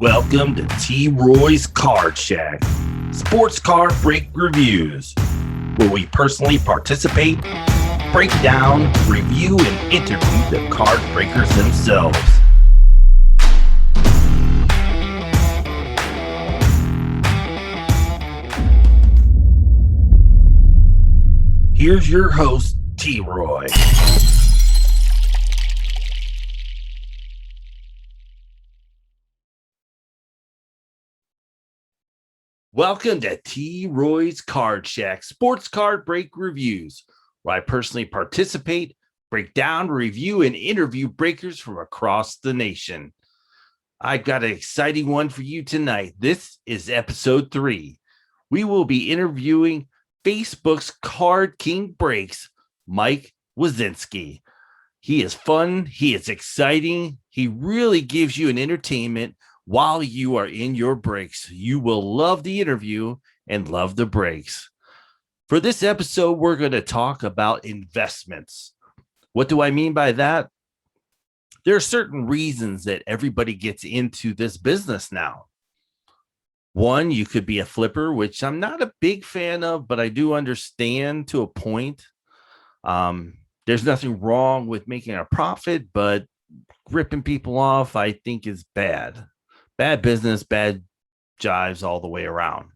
Welcome to T. Roy's Card Shack, sports card break reviews, where we personally participate, break down, review, and interview the card breakers themselves. Here's your host, T. Roy. Welcome to T. Roy's Card Shack, sports card break reviews, where I personally participate, break down, review, and interview breakers from across the nation. I've got an exciting one for you tonight. This is episode 3. We will be interviewing Facebook's CardKingBreaks, Mike Wiczynski. He is fun. He is exciting. He really gives you an entertainment while you are in your breaks. You will love the interview and love the breaks. For this episode, we're going to talk about investments. What do I mean by that? There are certain reasons that everybody gets into this business now. One, you could be a flipper, which I'm not a big fan of, but I do understand to a point. There's nothing wrong with making a profit, but ripping people off, I think, is bad. Bad business, bad jives all the way around.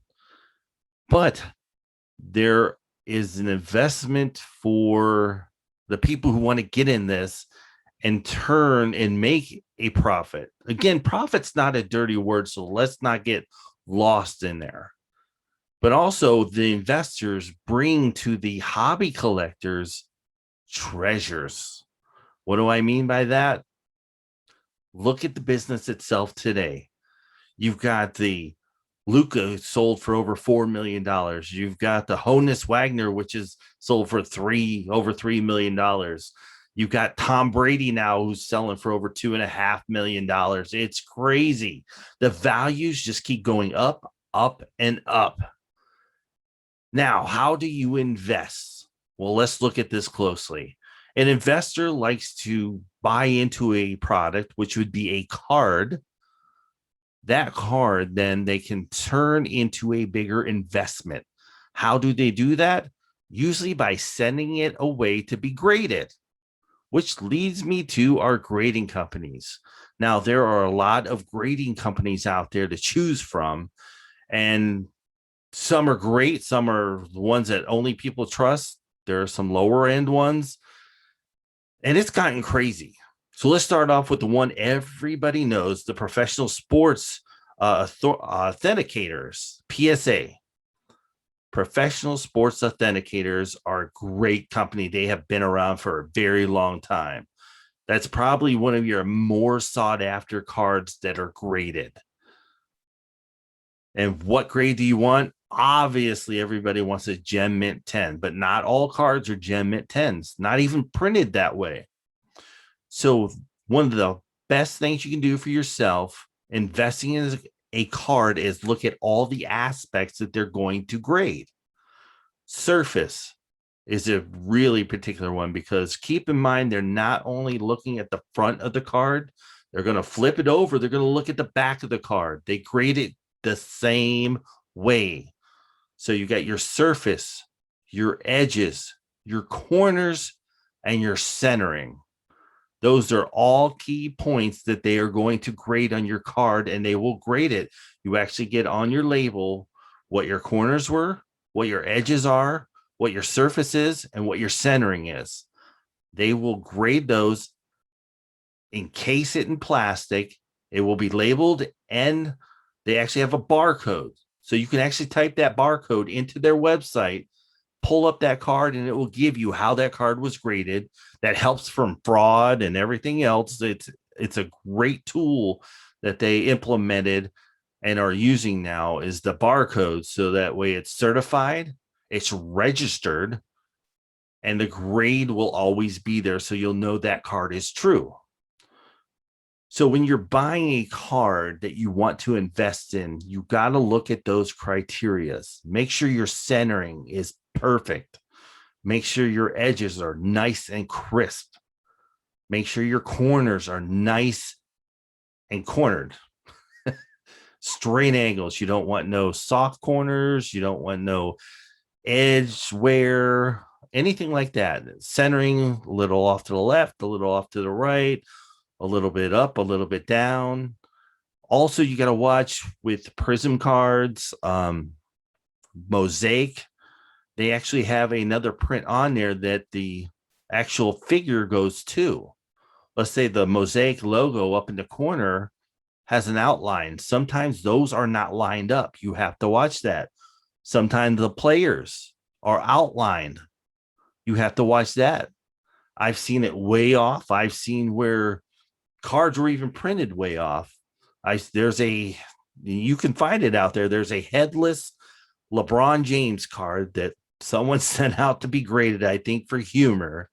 But there is an investment for the people who want to get in this and turn and make a profit. Again, profit's not a dirty word, so let's not get lost in there. But also the investors bring to the hobby collectors treasures. What do I mean by that? Look at the business itself today. You've got the Luca sold for over $4 million. You've got the Honus Wagner, which is sold for over $3 million. You've got Tom Brady now, who's selling for over $2.5 million. It's crazy. The values just keep going up, up, and up. Now, how do you invest? Well, let's look at this closely. An investor likes to buy into a product, which would be a card. That card, then they can turn into a bigger investment. How do they do that? Usually by sending it away to be graded, which leads me to our grading companies. Now, there are a lot of grading companies out there to choose from, and some are great. Some are the ones that only people trust. There are some lower end ones, and it's gotten crazy. So let's start off with the one everybody knows, the professional sports authenticators, PSA. Professional sports authenticators are a great company. They have been around for a very long time. That's probably one of your more sought after cards that are graded. And what grade do you want? Obviously, everybody wants a Gem Mint 10, but not all cards are Gem Mint 10s, not even printed that way. So one of the best things you can do for yourself investing in a card is look at all the aspects that they're going to grade. Surface is a really particular one because keep in mind, they're not only looking at the front of the card, they're going to flip it over. They're going to look at the back of the card. They grade it the same way. So you got your surface, your edges, your corners, and your centering. Those are all key points that they are going to grade on your card, and they will grade it. You actually get on your label what your corners were, what your edges are, what your surface is, and what your centering is. They will grade those, encase it in plastic. It will be labeled, and they actually have a barcode. So you can actually type that barcode into their website, pull up that card, and it will give you how that card was graded. That helps from fraud and everything else. It's a great tool that they implemented and are using now is the barcode. So that way it's certified, it's registered, and the grade will always be there. So you'll know that card is true. So when you're buying a card that you want to invest in, you got to look at those criteria. Make sure your centering is perfect. Make sure your edges are nice and crisp. Make sure your corners are nice and cornered. straight angles. You don't want no soft corners. You don't want no edge wear, anything like that. Centering a little off to the left, a little off to the right, a little bit up, a little bit down. Also, you got to watch with prism cards, mosaic. They actually have another print on there that the actual figure goes to. Let's say the mosaic logo up in the corner has an outline. Sometimes those are not lined up. You have to watch that. Sometimes the players are outlined. You have to watch that. I've seen it way off. I've seen where cards were even printed way off. You can find it out there. There's a headless LeBron James card that someone sent out to be graded, I think, for humor.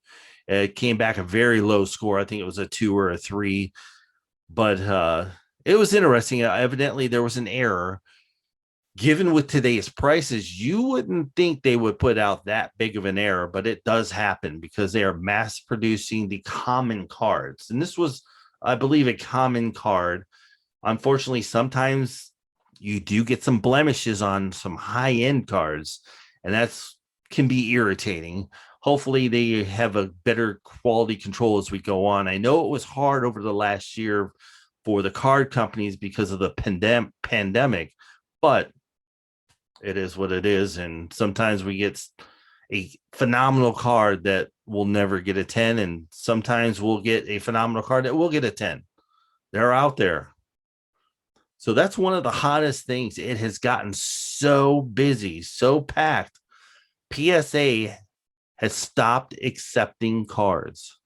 It came back a very low score. I think it was a 2 or a 3, but it was interesting. Evidently, there was an error. Given with today's prices, you wouldn't think they would put out that big of an error, but it does happen because they are mass producing the common cards. And this was, I believe, a common card. Unfortunately, sometimes you do get some blemishes on some high-end cards, and that's can be irritating. Hopefully, they have a better quality control as we go on. I know it was hard over the last year for the card companies because of the pandemic, but it is what it is. And sometimes we get a phenomenal card that will never get a 10. And sometimes we'll get a phenomenal card that will get a 10. They're out there. So that's one of the hottest things. It has gotten so busy, so packed. PSA has stopped accepting cards.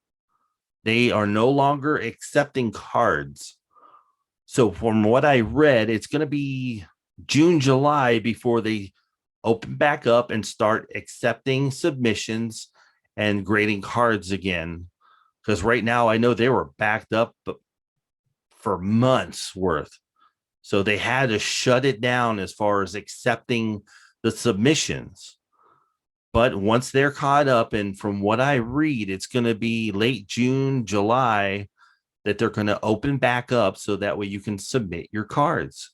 They are no longer accepting cards. So from what I read, it's going to be June, July before they open back up and start accepting submissions and grading cards again. Because right now, I know they were backed up for months worth. So they had to shut it down as far as accepting the submissions. But once they're caught up, and from what I read, it's going to be late June, July that they're going to open back up so that way you can submit your cards.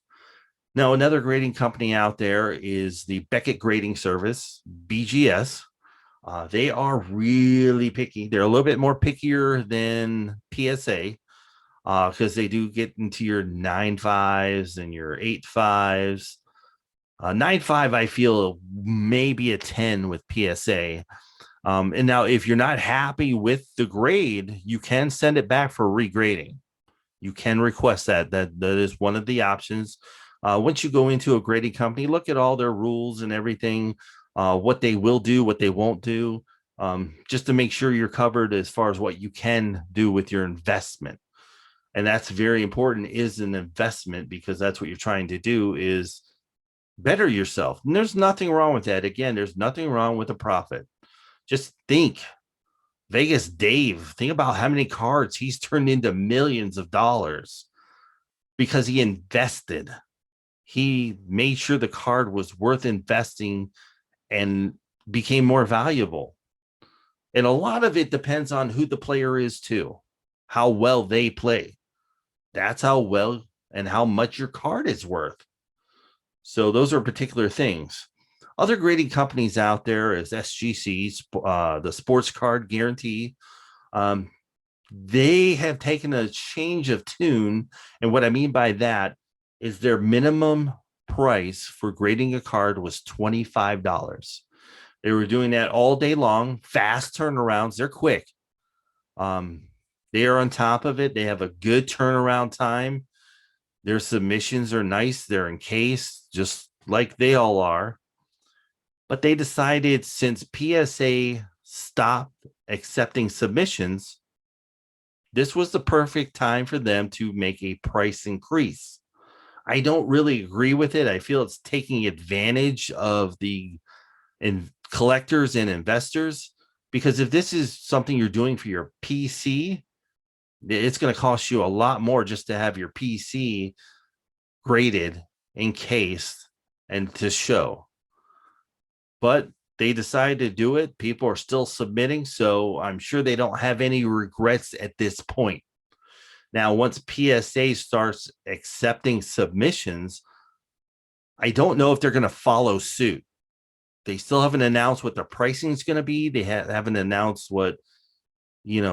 Now, another grading company out there is the Beckett Grading Service, BGS. They are really picky. They're a little bit more pickier than PSA because they do get into your 9.5s and your 8.5s. 9.5, I feel maybe a 10 with PSA. And now, if you're not happy with the grade, you can send it back for regrading. You can request that. That is one of the options. Once you go into a grading company, look at all their rules and everything, what they will do, what they won't do, just to make sure you're covered as far as what you can do with your investment. And that's very important, is an investment, because that's what you're trying to do, is better yourself. And there's nothing wrong with that. Again, there's nothing wrong with a profit. Just think, Vegas Dave, think about how many cards he's turned into millions of dollars because he invested. He made sure the card was worth investing and became more valuable. And a lot of it depends on who the player is too, how well they play. That's how well and how much your card is worth. So those are particular things. Other grading companies out there is SGC, the Sports Card Guarantee. They have taken a change of tune. And what I mean by that is their minimum price for grading a card was $25. They were doing that all day long, fast turnarounds. They're quick. They are on top of it. They have a good turnaround time. Their submissions are nice. They're encased, just like they all are. But they decided, since PSA stopped accepting submissions, this was the perfect time for them to make a price increase. I don't really agree with it. I feel it's taking advantage of the collectors and investors, because if this is something you're doing for your PC, it's going to cost you a lot more just to have your PC graded, encased, and to show. But they decided to do it. People are still submitting, so I'm sure they don't have any regrets at this point. Now, once PSA starts accepting submissions, I don't know if they're going to follow suit. They still haven't announced what their pricing is going to be. They haven't announced what,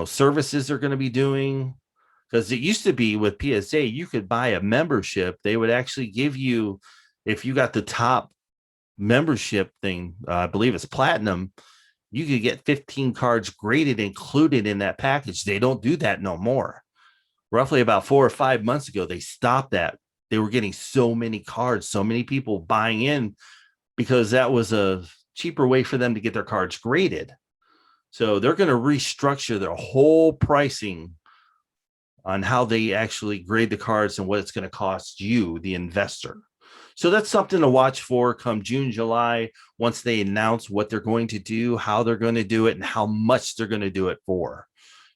services are going to be doing. Because it used to be with PSA, you could buy a membership. They would actually give you, if you got the top membership thing, I believe it's platinum, you could get 15 cards graded included in that package. They don't do that no more. Roughly about 4 or 5 months ago, they stopped that. They were getting so many cards, so many people buying in because that was a cheaper way for them to get their cards graded. So they're going to restructure their whole pricing on how they actually grade the cards and what it's going to cost you, the investor. So that's something to watch for come June, July, once they announce what they're going to do, how they're going to do it, and how much they're going to do it for.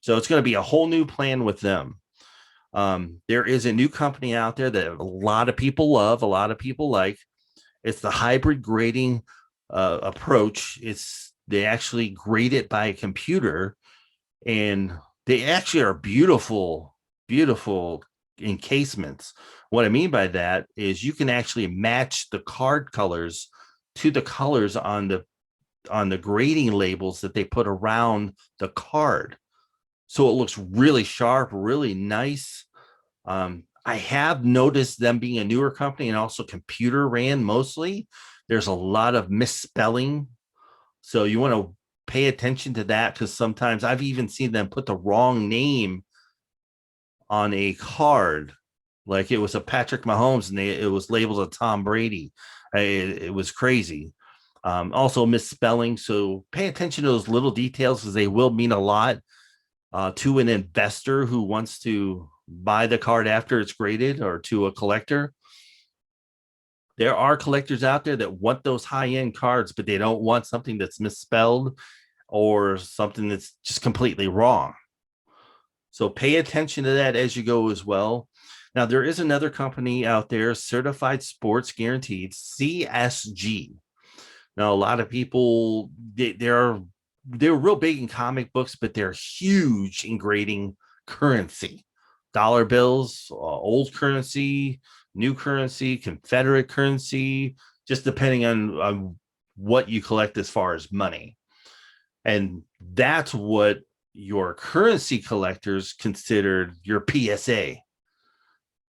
So it's going to be a whole new plan with them. There is a new company out there that a lot of people love, a lot of people like. It's the hybrid grading approach. They actually grade it by a computer, and they actually are beautiful, beautiful encasements. What I mean by that is you can actually match the card colors to the colors on the grading labels that they put around the card. So it looks really sharp, really nice. I have noticed them being a newer company and also computer ran mostly. There's a lot of misspelling. So you want to pay attention to that, because sometimes I've even seen them put the wrong name on a card. Like it was a Patrick Mahomes and it was labeled a Tom Brady. It was crazy. Also misspelling. So pay attention to those little details, because they will mean a lot to an investor who wants to buy the card after it's graded, or to a collector. There are collectors out there that want those high-end cards, but they don't want something that's misspelled or something that's just completely wrong. So pay attention to that as you go as well. Now, there is another company out there, Certified Sports Guaranteed, CSG. Now, a lot of people, they're real big in comic books, but they're huge in grading currency. Dollar bills, old currency, new currency, Confederate currency, just depending on what you collect as far as money. And that's what your currency collectors considered your PSA.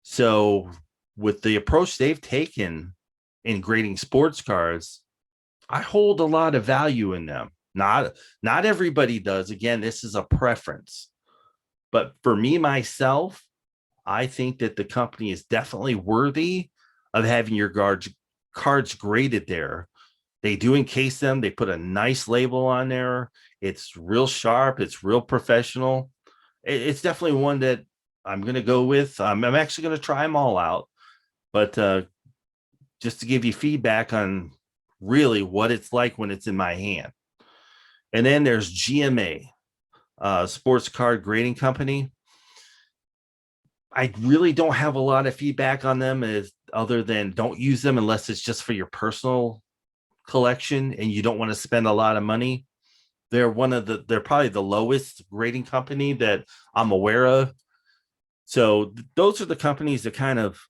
So with the approach they've taken in grading sports cards, I hold a lot of value in them. Not everybody does. Again, this is a preference. But for me, myself, I think that the company is definitely worthy of having your cards graded there. They do encase them. They put a nice label on there. It's real sharp. It's real professional. It's definitely one that I'm going to go with. I'm actually going to try them all out. But just to give you feedback on really what it's like when it's in my hand. And then there's GMA, Sports Card Grading Company. I really don't have a lot of feedback on them, other than don't use them unless it's just for your personal collection and you don't want to spend a lot of money. They're probably the lowest grading company that I'm aware of. So those are the companies that kind of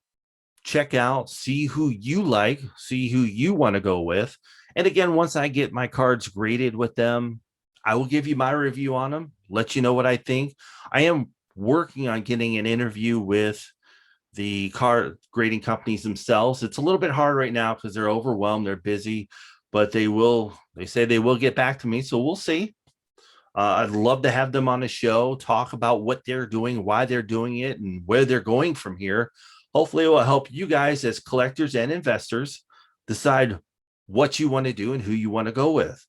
check out, see who you like, see who you want to go with. And again, once I get my cards graded with them, I will give you my review on them, let you know what I think. I am working on getting an interview with the card grading companies themselves. It's a little bit hard right now because they're overwhelmed, they're busy, but they say they will get back to me. So we'll see. I'd love to have them on the show, talk about what they're doing, why they're doing it, and where they're going from here. Hopefully it will help you guys as collectors and investors decide what you want to do and who you want to go with.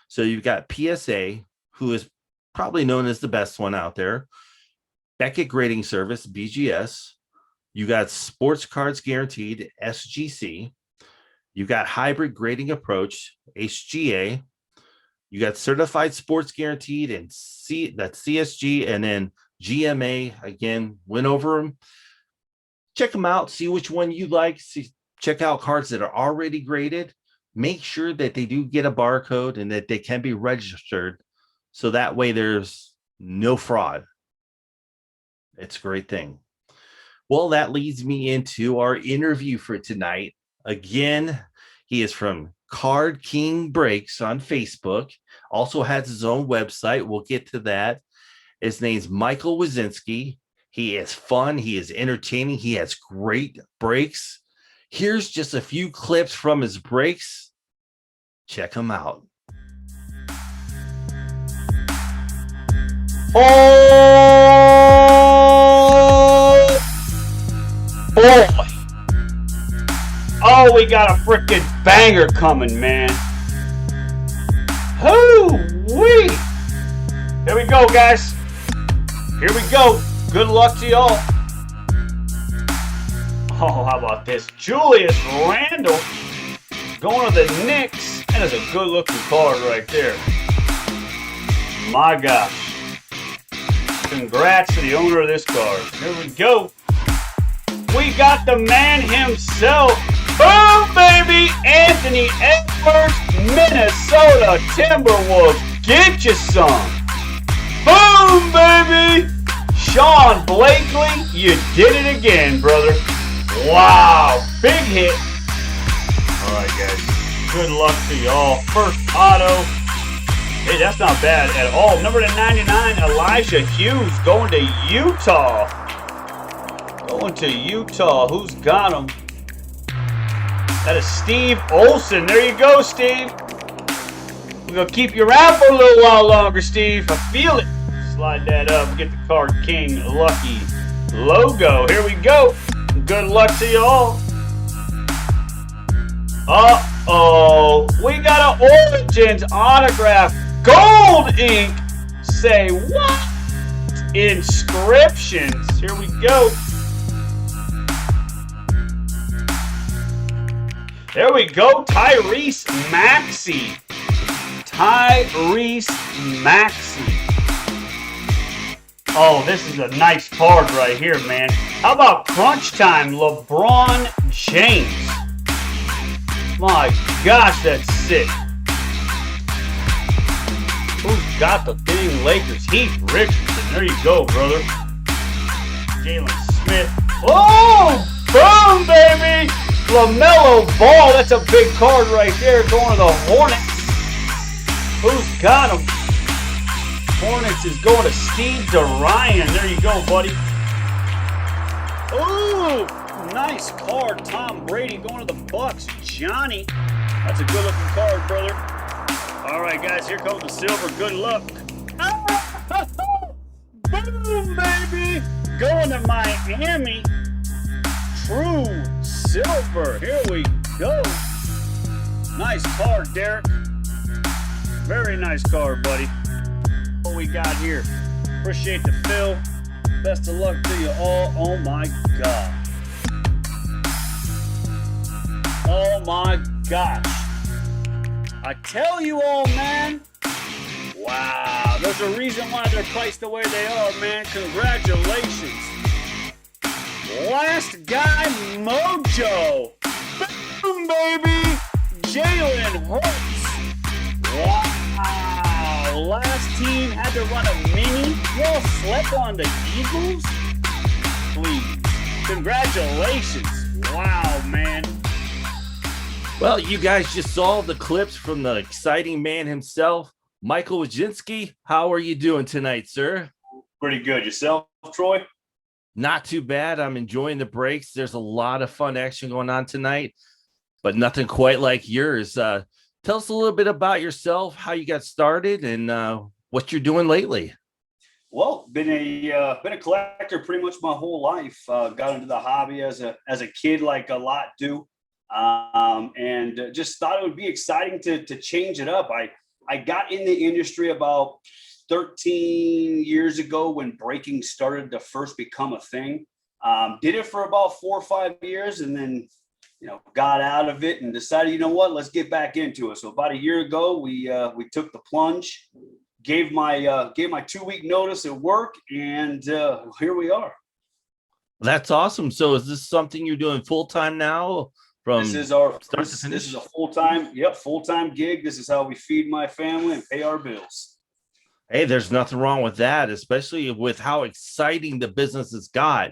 So you've got PSA, who is probably known as the best one out there, Beckett Grading Service, BGS. You got Sports Cards Guaranteed, SGC. You got Hybrid Grading Approach, HGA. You got Certified Sports Guaranteed, and that's CSG, and then GMA. Again, went over them. Check them out, see which one you like. Check out cards that are already graded. Make sure that they do get a barcode and that they can be registered, so that way there's no fraud. It's a great thing. Well, that leads me into our interview for tonight. Again, he is from CardKingBreaks on Facebook. Also has his own website. We'll get to that. His name's Michael Wiczynski. He is fun. He is entertaining. He has great breaks. Here's just a few clips from his breaks. Check them out. Oh boy. Oh, we got a freaking banger coming, man. Hoo-wee. Here we go, guys. Here we go. Good luck to y'all. Oh, how about this? Julius Randle going to the Knicks. That is a good-looking card right there. My gosh. Congrats to the owner of this card. Here we go. We got the man himself. Boom, baby! Anthony Edwards, Minnesota Timberwolves. Get you some. Boom, baby! Sean Blakely, you did it again, brother. Wow, big hit. All right, guys. Good luck to y'all. First auto. Hey, that's not bad at all. Number to 99, Elijah Hughes going to Utah. Going to Utah. Who's got him? That is Steve Olson. There you go, Steve. We're going to keep you around for a little while longer, Steve. I feel it. Slide that up. Get the Card King Lucky logo. Here we go. Good luck to y'all. Uh-oh. We got an Origins autograph. Gold ink. Say what? Inscriptions. Here we go. There we go. Tyrese Maxey. Tyrese Maxey. Oh, this is a nice card right here, man. How about Crunch Time? LeBron James. My gosh, that's sick. Who's got the dang Lakers? Heath Richardson. There you go, brother. Jalen Smith. Oh, boom, baby. LaMelo Ball. That's a big card right there going to the Hornets. Who's got him? Hornets is going to Steve DeRyan. There you go, buddy. Ooh, nice card. Tom Brady going to the Bucks. Johnny. That's a good-looking card, brother. All right, guys, here comes the silver. Good luck. Boom, baby. Going to Miami. True silver. Here we go. Nice card, Derek. Very nice card, buddy. What we got here? Appreciate the fill. Best of luck to you all. Oh my God. Oh my gosh. I tell you all, man. Wow. There's a reason why they're priced the way they are, man. Congratulations. Last guy mojo. Boom, baby. Jalen Hurts. Wow. Last team had to run a mini. Y'all slept on the Eagles? Please. Congratulations. Wow, man. Well, you guys just saw the clips from the exciting man himself, Michael Wiczynski. How are you doing tonight, sir? Pretty good. Yourself, Troy? Not too bad. I'm enjoying the breaks. There's a lot of fun action going on tonight, but nothing quite like yours. Tell us a little bit about yourself, how you got started, and what you're doing lately. Well, been a collector pretty much my whole life. Got into the hobby as a kid, like a lot do, and just thought it would be exciting to change it up. I got in the industry about 13 years ago when breaking started to first become a thing. Did it for about 4 or 5 years, and then got out of it and decided, you know what, let's get back into it. So about a year ago, we took the plunge, gave my 2-week notice at work, and here we are. That's awesome. So is this something you're doing full-time now? This is a full-time gig. This is how we feed my family and pay our bills. Hey, there's nothing wrong with that, especially with how exciting the business has got.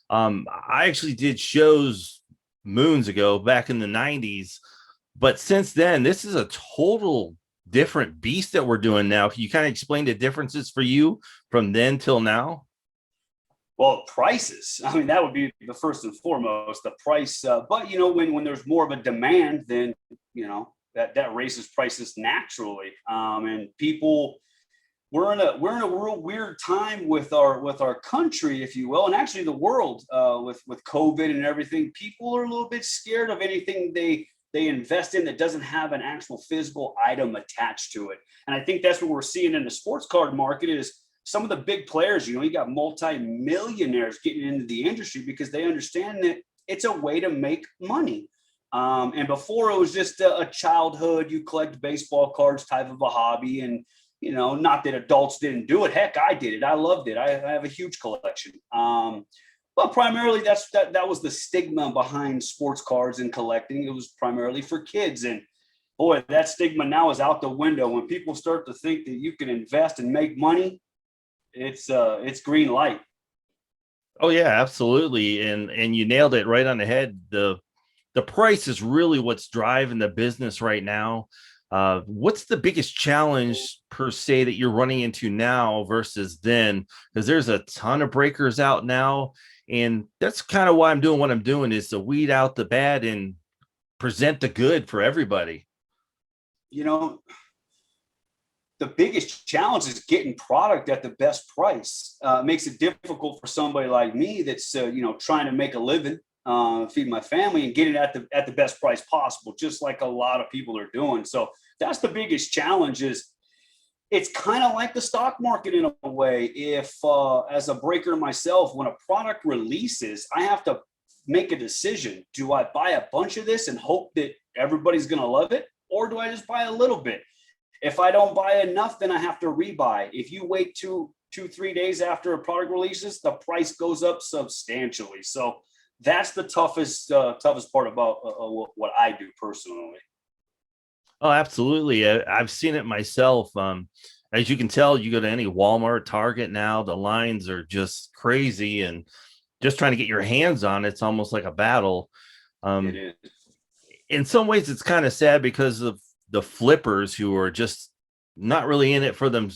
I actually did shows moons ago back in the 90s, but since then, this is a total different beast that we're doing now. Can you kind of explain the differences for you from then till now? Well, prices. I mean, that would be the first and foremost, the price. But when there's more of a demand, then that raises prices naturally. And people, we're in a real weird time with our country, if you will, and actually the world, with COVID and everything. People are a little bit scared of anything they invest in that doesn't have an actual physical item attached to it. And I think that's what we're seeing in the sports card market is some of the big players. You got multi-millionaires getting into the industry because they understand that it's a way to make money. And before it was just a childhood, you collect baseball cards type of a hobby. And, not that adults didn't do it. Heck, I did it. I loved it. I have a huge collection. But primarily that was the stigma behind sports cards and collecting. It was primarily for kids. And boy, that stigma now is out the window. When people start to think that you can invest and make money, it's green light. Oh yeah, absolutely. And you nailed it right on the head. The price is really what's driving the business right now. What's the biggest challenge per se that you're running into now versus then? Because there's a ton of breakers out now, and that's kind of why I'm doing what I'm doing is to weed out the bad and present the good for everybody. You know, the biggest challenge is getting product at the best price. It makes it difficult for somebody like me that's trying to make a living, feed my family, and get it at the best price possible, just like a lot of people are doing. So that's the biggest challenge. Is it's kind of like the stock market in a way. If as a breaker myself, when a product releases, I have to make a decision. Do I buy a bunch of this and hope that everybody's going to love it, or do I just buy a little bit? If I don't buy enough, then I have to rebuy. If you wait 3 days after a product releases, the price goes up substantially. So that's the toughest part about what I do personally. Oh, absolutely. I've seen it myself. As you can tell, you go to any Walmart, Target now, the lines are just crazy, and just trying to get your hands on it's almost like a battle. It is. In some ways, it's kind of sad because of the flippers who are just not really in it for them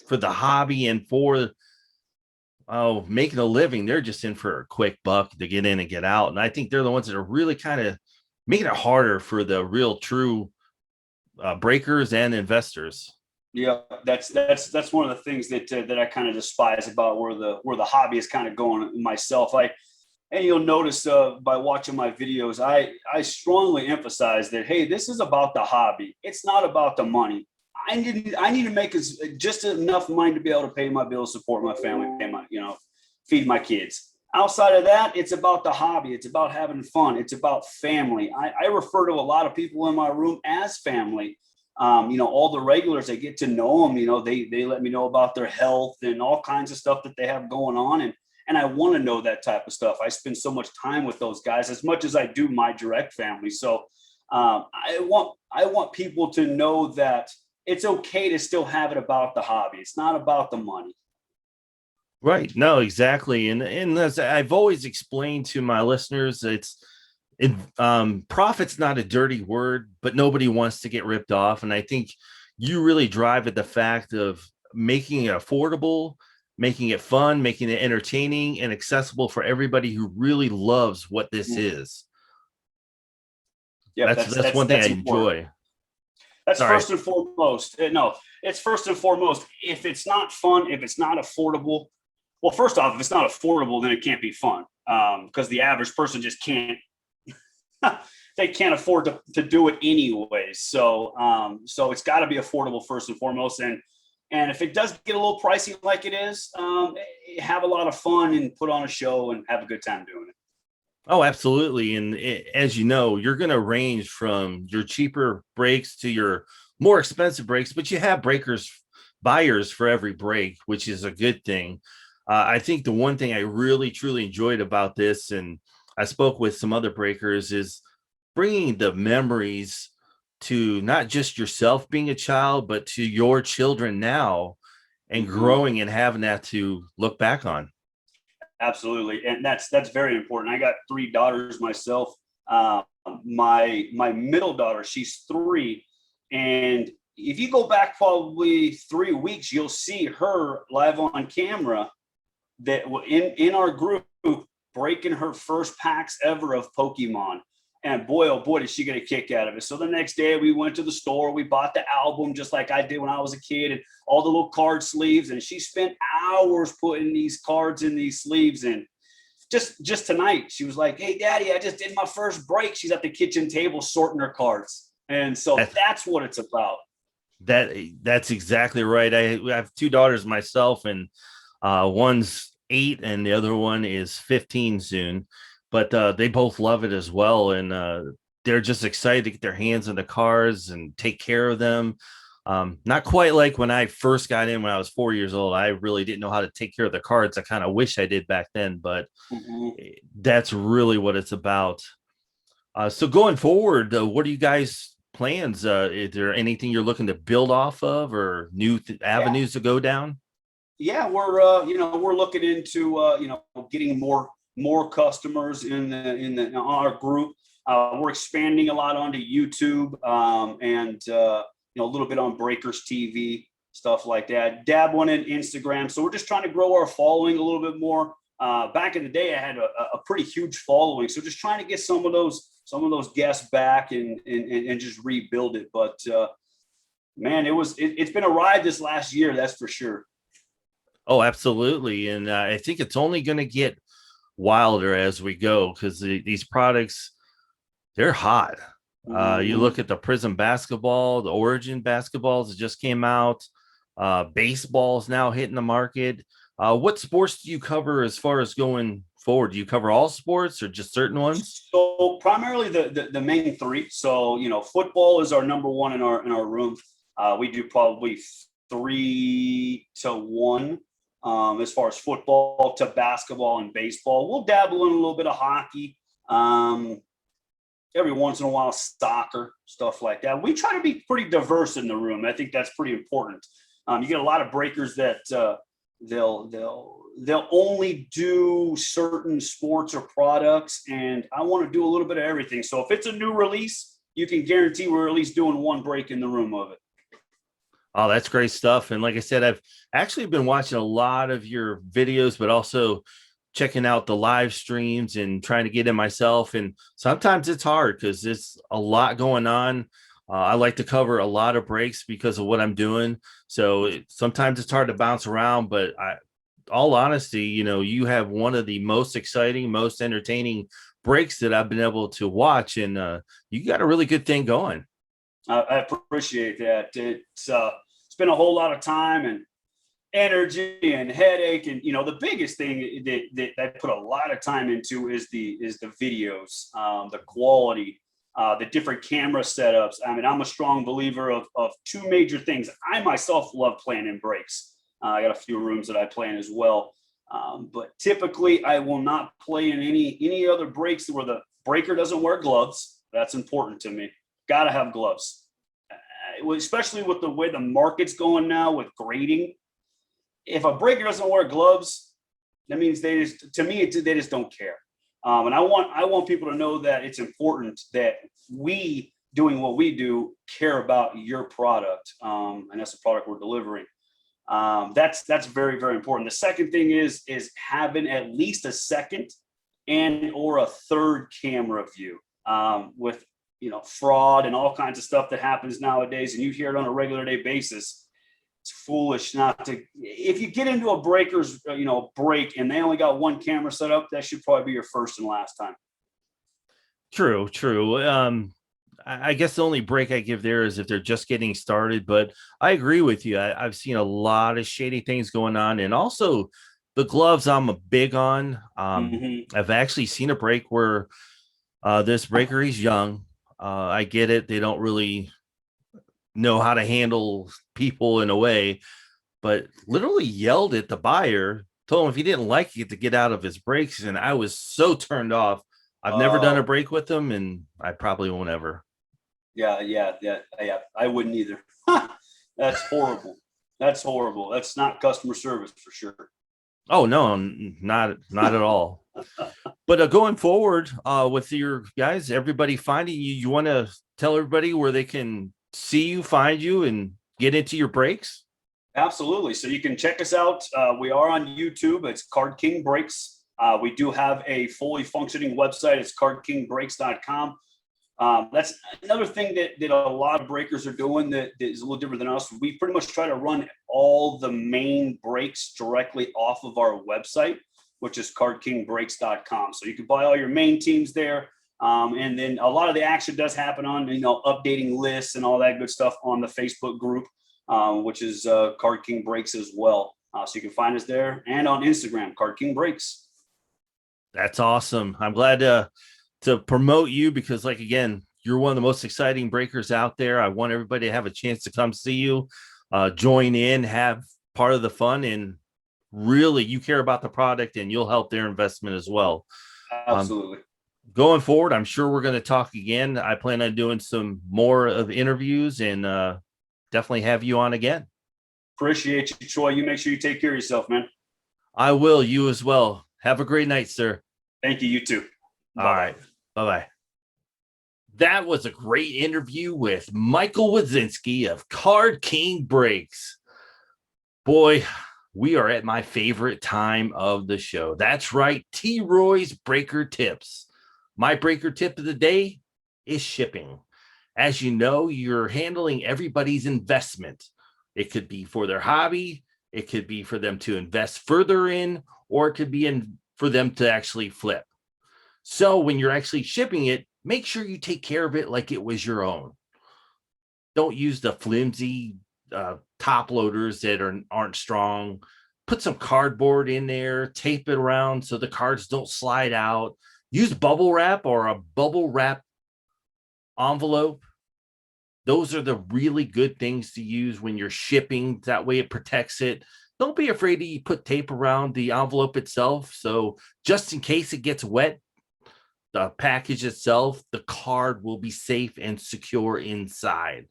for the hobby and for making a living. They're just in for a quick buck to get in and get out. And I think they're the ones that are really kind of making it harder for the real true breakers and investors. Yeah, that's one of the things that I kind of despise about where the hobby is kind of going myself. And you'll notice by watching my videos, I strongly emphasize that, hey, this is about the hobby. It's not about the money. I need to make just enough money to be able to pay my bills, support my family, feed my kids. Outside of that, it's about the hobby. It's about having fun. It's about family. I refer to a lot of people in my room as family. All the regulars, I get to know them. They let me know about their health and all kinds of stuff that they have going on. And I want to know that type of stuff. I spend so much time with those guys as much as I do my direct family. So I want people to know that it's okay to still have it about the hobby. It's not about the money. Right. No, exactly. And as I've always explained to my listeners, profit's not a dirty word, but nobody wants to get ripped off. And I think you really drive at the fact of making it affordable, making it fun, making it entertaining and accessible for everybody who really loves what this is. Yeah, that's one thing I enjoy. That's Sorry. First and foremost. No, it's first and foremost. If it's not fun, if it's not affordable, well, first off, if it's not affordable, then it can't be fun, because the average person just can't. They can't afford to do it anyway. So it's got to be affordable first and foremost. And if it does get a little pricey like it is, have a lot of fun and put on a show and have a good time doing it. Oh, absolutely. And as you know, you're going to range from your cheaper breaks to your more expensive breaks, but you have buyers for every break, which is a good thing. I think the one thing I really, truly enjoyed about this, and I spoke with some other breakers, is bringing the memories to not just yourself being a child, but to your children now. and growing and having that to look back on. Absolutely. And that's very important. I got 3 daughters myself. My middle daughter, she's 3. And if you go back probably 3 weeks, you'll see her live on camera that in our group breaking her first packs ever of Pokemon. And boy, oh boy, did she get a kick out of it. So the next day we went to the store, we bought the album just like I did when I was a kid, and all the little card sleeves. And she spent hours putting these cards in these sleeves. And just tonight, she was like, "Hey, Daddy, I just did my first break." She's at the kitchen table sorting her cards. And so that's what it's about. That's exactly right. I have 2 daughters myself, and one's 8 and the other one is 15 soon. But they both love it as well, and they're just excited to get their hands on the cards and take care of them. Not quite like when I first got in when I was 4 years old. I really didn't know how to take care of the cards. I kind of wish I did back then, but that's really what it's about. So going forward, what are you guys' plans? Is there anything you're looking to build off of, or new avenues to go down? Yeah, we're looking into getting more customers in our group. We're expanding a lot onto YouTube, and a little bit on Breakers TV, stuff like that. Dabbling in Instagram. So we're just trying to grow our following a little bit more. Back in the day, I had a pretty huge following. So just trying to get some of those guests back and just rebuild it. But man, it's been a ride this last year, that's for sure. Oh, absolutely. And I think it's only going to get wilder as we go, because these products, they're hot. You look at the Prism basketball, the Origin basketballs that just came out. Baseball is now hitting the market. What sports do you cover as far as going forward? Do you cover all sports or just certain ones? So primarily the main 3. So football is our number 1 in our room. We do probably 3 to 1 as far as football to basketball and baseball. We'll dabble in a little bit of hockey. Every once in a while, soccer, stuff like that. We try to be pretty diverse in the room. I think that's pretty important. You get a lot of breakers that they'll only do certain sports or products, and I want to do a little bit of everything. So if it's a new release, you can guarantee we're at least doing 1 break in the room of it. Oh, that's great stuff. And like I said, I've actually been watching a lot of your videos, but also checking out the live streams and trying to get in myself. And sometimes it's hard because it's a lot going on. I like to cover a lot of breaks because of what I'm doing. So sometimes it's hard to bounce around, but all honesty, you have one of the most exciting, most entertaining breaks that I've been able to watch. And you got a really good thing going. I appreciate that. It's been a whole lot of time and energy and headache, and the biggest thing that I put a lot of time into is the videos, the quality, the different camera setups. I mean, I'm a strong believer of 2 major things. I myself love playing in breaks. I got a few rooms that I play in as well, but typically I will not play in any other breaks where the breaker doesn't wear gloves. That's important to me. Got to have gloves, especially with the way the market's going now with grading. If a breaker doesn't wear gloves, that means they just don't care. And I want people to know that it's important that we, doing what we do, care about your product, and that's the product we're delivering. That's very, very important. The second thing is having at least a second and or a third camera view, with fraud and all kinds of stuff that happens nowadays, and you hear it on a regular day basis. It's foolish not to. If you get into a breakers, break, and they only got 1 camera set up, that should probably be your first and last time. True. I guess the only break I give there is if they're just getting started, but I agree with you. I've seen a lot of shady things going on, and also the gloves I'm a big on. I've actually seen a break where this breaker, he's young. I get it. They don't really know how to handle people in a way, but literally yelled at the buyer, told him if he didn't like it to get out of his breaks. And I was so turned off. I've never done a break with them, and I probably won't ever. Yeah. I wouldn't either. That's horrible. That's horrible. That's not customer service for sure. Oh no, not at all. But going forward, with your guys, everybody finding you, you want to tell everybody where they can see you, find you, and get into your breaks? Absolutely. So you can check us out. We are on YouTube. It's Card King Breaks. We do have a fully functioning website. It's CardKingBreaks.com. That's another thing that a lot of breakers are doing that is a little different than us. We pretty much try to run all the main breaks directly off of our website, which is CardKingBreaks.com. So you can buy all your main teams there. And then a lot of the action does happen on, updating lists and all that good stuff on the Facebook group, which is Card King Breaks as well. So you can find us there and on Instagram, Card King Breaks. That's awesome. I'm glad to promote you because, like, again, you're one of the most exciting breakers out there. I want everybody to have a chance to come see you, join in, have part of the fun, and really you care about the product and you'll help their investment as well. Absolutely. Going forward, I'm sure we're going to talk again. I plan on doing some more of interviews and definitely have you on again. Appreciate you, Troy. You make sure you take care of yourself, man. I will. You as well. Have a great night, sir. Thank you. You too. All right. Bye-bye. That was a great interview with Michael Wiczynski of Card King Breaks. Boy, we are at my favorite time of the show. That's right, T. Roy's Breaker Tips. My breaker tip of the day is shipping. As you know, you're handling everybody's investment. It could be for their hobby, it could be for them to invest further in, or it could be for them to actually flip. So when you're actually shipping it, make sure you take care of it like it was your own. Don't use the flimsy top loaders that aren't strong. Put some cardboard in there, tape it around so the cards don't slide out. Use bubble wrap or a bubble wrap envelope. Those are the really good things to use when you're shipping. That way it protects it. Don't be afraid to put tape around the envelope itself. So just in case it gets wet, the package itself, the card will be safe and secure inside.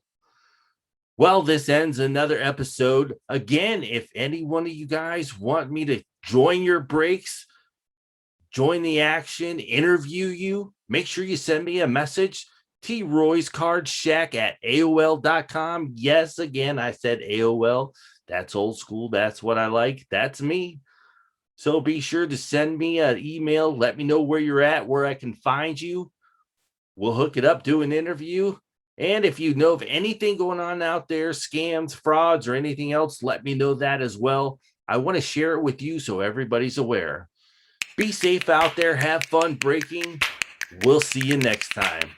Well, this ends another episode. Again, if any one of you guys want me to join your breaks, join the action, interview you, make sure you send me a message. troyscardshack@aol.com. Yes, again, I said AOL. That's old school. That's what I like. That's me. So be sure to send me an email. Let me know where you're at, where I can find you. We'll hook it up, do an interview. And if you know of anything going on out there, scams, frauds, or anything else, let me know that as well. I want to share it with you so everybody's aware. Be safe out there. Have fun breaking. We'll see you next time.